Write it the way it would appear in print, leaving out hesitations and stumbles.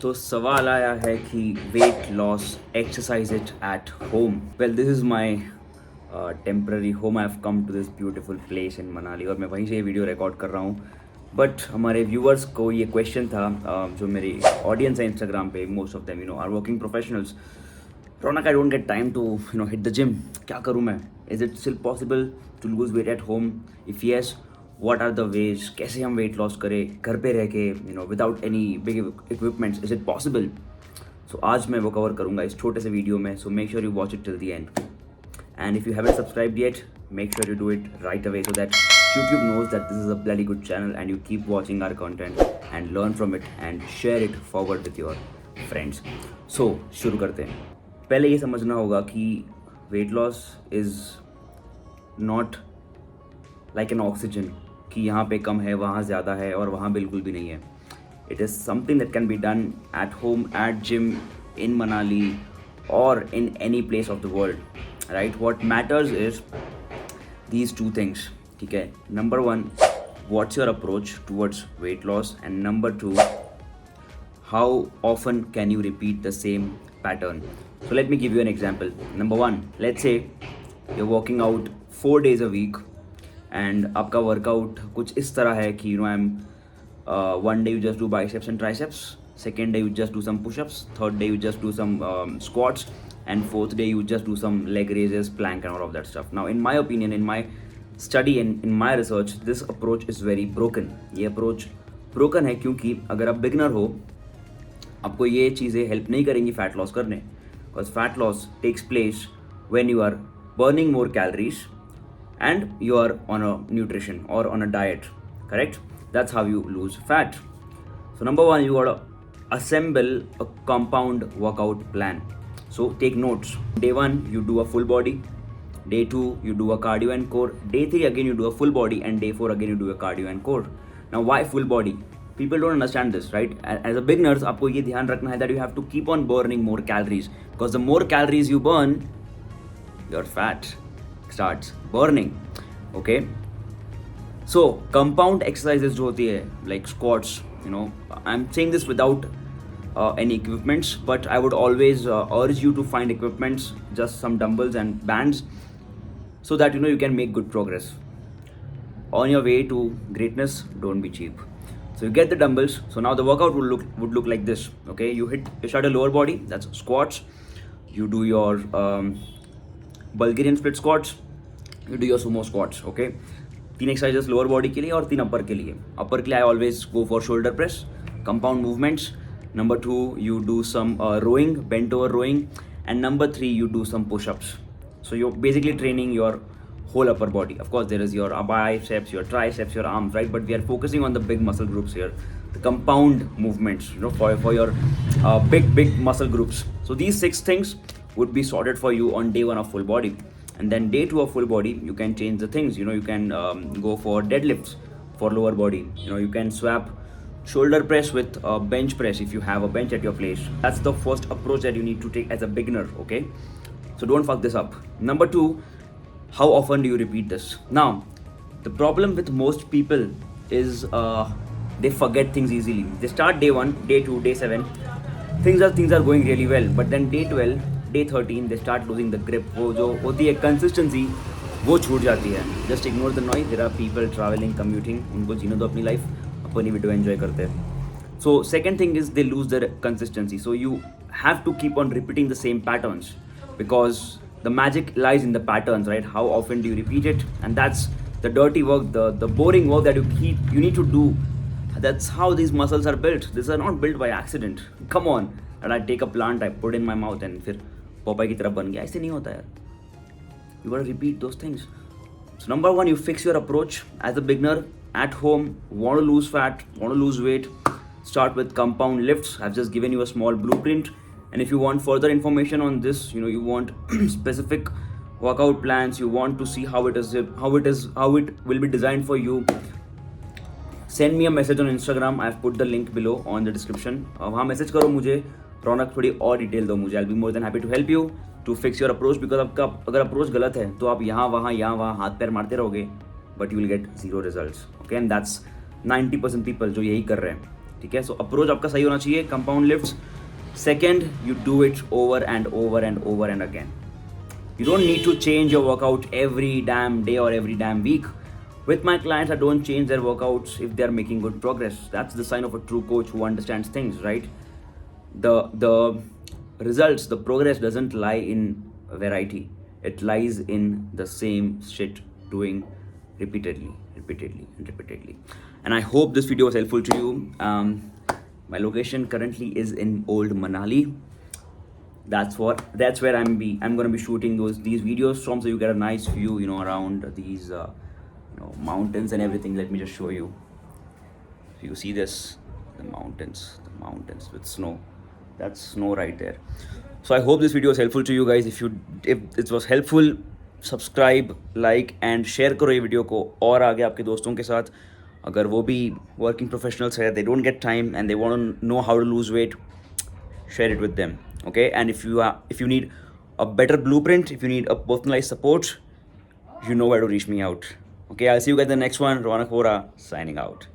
तो सवाल आया है कि weight loss exercise it at home. Well, this is my temporary home. I have come to this beautiful place in Manali और मैं वहीं से ये वीडियो रिकॉर्ड कर रहा हूँ. बट हमारे व्यूअर्स को ये क्वेश्चन था, जो मेरी ऑडियंस है इंस्टाग्राम पे, most of them are working professionals. Ronak, I don't get time to hit the gym. क्या करूँ मैं? Is it still possible to lose weight at home? If yes, what are the ways? कैसे हम weight loss करें घर पे रह के, without any big equipments? Is it possible? So आज मैं वो कवर करूँगा इस छोटे से वीडियो में. So make sure you watch it till the end. And if you haven't subscribed yet, make sure you do it right away so that YouTube knows that this is a bloody good channel and you keep watching our content and learn from it and share it forward with your friends. So शुरू करते हैं. पहले ये समझना होगा कि weight loss is not like an oxygen कि यहाँ पे कम है, वहाँ ज़्यादा है और वहाँ बिल्कुल भी नहीं है. It is something that can be done at home, at gym, in Manali और in any place of the world. Right, what matters is these two things. ठीक है, number one, what's your approach towards weight loss, and number two, how often can you repeat the same pattern. So let me give you an example. Number one, let's say you're working out 4 days a week and आपका workout कुछ इस तरह है कि one day you just do biceps and triceps, second day you just do some push-ups, third day you just do some squats, and fourth day you just do some leg raises, plank and all of that stuff. Now in my opinion, in my study and in my research, this approach is very broken. ये approach broken है क्योंकि अगर आप beginner हो, आपको ये चीज़ें help नहीं करेंगी फैट लॉस करने. Because fat loss takes place when you are burning more calories and you are on a nutrition और on a diet. Correct, that's how you lose fat. So number one, you got assemble a compound workout plan. So take notes. Day 1 you do a full body, day 2 you do a cardio and core, day 3 again you do a full body, and day 4 again you do a cardio and core. Now why full body? People don't understand this, right? As a beginners, आपको ये ध्यान रखना है that you have to keep on burning more calories, because the more calories you burn, your fat starts burning. Okay, so compound exercises जो होती है like squats, I'm saying this without any equipments, but I would always urge you to find equipments, just some dumbbells and bands, so that you can make good progress on your way to greatness. Don't be cheap. So you get the dumbbells. So now the workout would look like this. Okay, you start your lower body, that's squats. You do your Bulgarian split squats. You do your sumo squats. Okay, 3 exercises lower body के लिए और 3 upper के लिए. Upper के लिए I always go for shoulder press, compound movements. Number 2, you do some rowing, bent over rowing, and number 3, you do some push-ups. So you're basically training your whole upper body. Of course, there is your biceps, your triceps, your arms, right? But we are focusing on the big muscle groups here, the compound movements, for your big muscle groups. So these 6 things would be sorted for you on day 1 of full body, and then day 2 of full body you can change the things. You can go for deadlifts for lower body. You can swap shoulder press with bench press if you have a bench at your place. That's the first approach that you need to take as a beginner. Okay, so don't fuck this up. Number 2, how often do you repeat this? Now, the problem with most people is they forget things easily. They start day 1, day 2, day 7. Things are going really well, but then day 12, day 13, they start losing the grip. वो जो होती है consistency, वो छूट जाती है. Just ignore the noise. There are people traveling, commuting. उनको जीने दो अपनी life. अपनी वीडियो एंजॉय करते हैं. So second thing is they lose their consistency. So you have to keep on repeating the same patterns, because the magic lies in the patterns, right? How often do you repeat it? And that's the dirty work, the boring work that you need to do. That's how these muscles are built. These are not built by accident. Come on. And I take a plant, I put in my mouth, and फिर Popeye की तरह बन गया. ऐसे नहीं होता यार. You gotta repeat those things. So number 1, you fix your approach as a beginner at home. Want to lose fat, want to lose weight, start with compound lifts. I've just given you a small blueprint, and if you want further information on this, you want specific workout plans, you want to see how it will be designed for you, send me a message on Instagram. I've put the link below on the description. वहाँ message करो मुझे, रौनक थोड़ी और detail दो मुझे. I'll be more than happy to help you to fix your approach, because आपका अगर approach गलत है तो आप यहाँ वहाँ हाथ पैर मारते रहोगे, but you will get 0 results. Okay, and that's 90% people जो यही कर रहे हैं. ठीक है. सो अप्रोच आपका सही होना चाहिए. Compound lifts. Second, you do it over and over and over and again. You don't need to change your workout every damn day or every damn week. With my clients, I don't change their workouts if they are making good progress. That's the sign of a true coach who understands things, right? The results, the progress doesn't lie in variety. It lies in the same shit doing repeatedly. And I hope this video was helpful to you. My location currently is in Old Manali. That's where I'm gonna be shooting these videos from, so you get a nice view, around these mountains and everything. Let me just show you. If you see this, the mountains with snow. That's snow right there. So I hope this video was helpful to you guys. If it was helpful, subscribe, like and share करो ये video को और आगे आपके दोस्तों के साथ. अगर वो भी working professionals है, they don't get time and they want to know how to lose weight, share it with them. Okay, and if you need a better blueprint, if you need a personalized support, you know where to reach me out. Okay, I'll see you guys in the next one. Ronak Vora signing out.